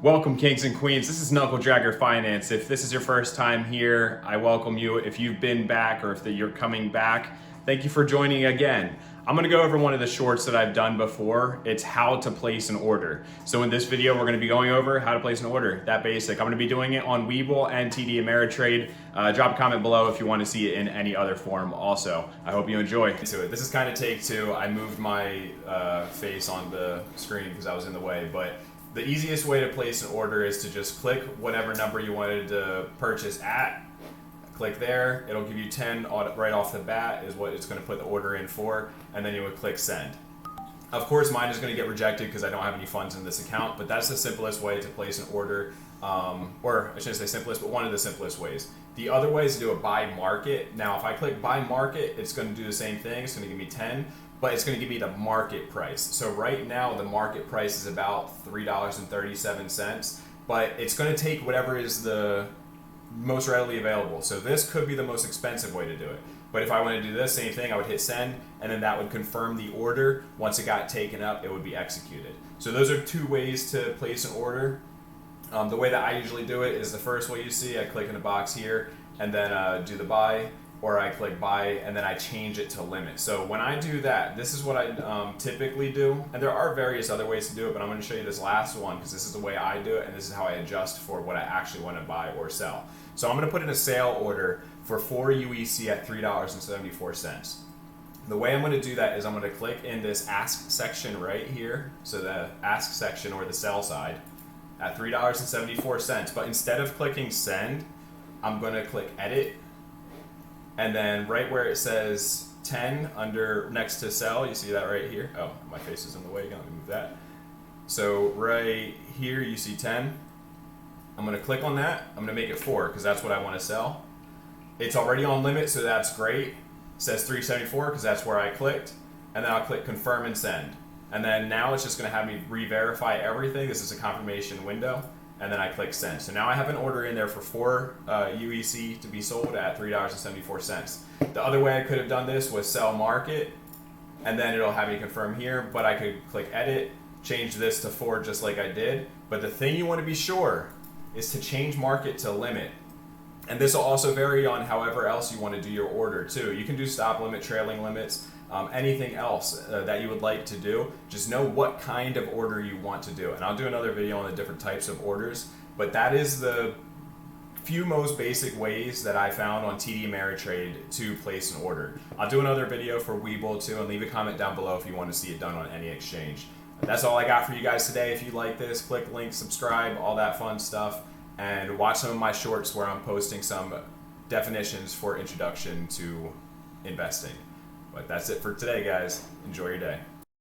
Welcome, kings and queens. This is Knuckle Dragger Finance. If this is your first time here, I welcome you. If you've been back or if you're coming back, thank you for joining again. I'm gonna go over one of the shorts that I've done before. It's how to place an order. So in this video, we're gonna be going over how to place an order, that basic. I'm gonna be doing it on Webull and TDameritrade. Drop a comment below if you wanna see it in any other form also. I hope you enjoy. This is kind of take two. I moved my face on the screen because I was in the way, but the easiest way to place an order is to just click whatever number you wanted to purchase at. Click there, it'll give you 10 right off the bat is what it's going to put the order in for, and then you would click send. Of course, mine is going to get rejected because I don't have any funds in this account, but that's the simplest way to place an order, or I shouldn't say simplest, but one of the simplest ways. The other way is to do a buy market. Now, if I click buy market, it's going to do the same thing. It's going to give me 10, but it's going to give me the market price. So right now, the market price is about $3.37, but it's going to take whatever is the most readily available. So this could be the most expensive way to do it. But if I want to do this same thing, I would hit send, and then that would confirm the order. Once it got taken up, it would be executed. So those are two ways to place an order. The way that I usually do it is the first way you see. I click in the box here, and then do the buy, or I click buy, and then I change it to limit. So when I do that, this is what I typically do. And there are various other ways to do it, but I'm going to show you this last one because this is the way I do it, and this is how I adjust for what I actually want to buy or sell. So I'm going to put in a sale order for 4 UEC at $3.74. The way I'm going to do that is I'm going to click in this ask section right here. So the ask section or the sell side at $3.74. But instead of clicking send, I'm going to click edit. And then right where it says 10 under next to sell, you see that right here? Oh, my face is in the way, let me move that. So right here you see 10. I'm gonna click on that. I'm gonna make it 4 because that's what I wanna sell. It's already on limit, so that's great. It says $3.74 because that's where I clicked. And then I'll click confirm and send. And then now it's just gonna have me re-verify everything. This is a confirmation window. And then I click send. So now I have an order in there for 4 UEC to be sold at $3.74. The other way I could have done this was sell market, and then it'll have me confirm here, but I could click edit, change this to 4 just like I did. But the thing you want to be sure is to change market to limit. And this will also vary on however else you want to do your order too. You can do stop limit, trailing limits, anything else that you would like to do. Just know what kind of order you want to do. And I'll do another video on the different types of orders, but that is the few most basic ways that I found on TDameritrade to place an order. I'll do another video for Webull too, and leave a comment down below if you want to see it done on any exchange. That's all I got for you guys today. If you like this, click link, subscribe, all that fun stuff, and watch some of my shorts where I'm posting some definitions for introduction to investing. But that's it for today, guys. Enjoy your day.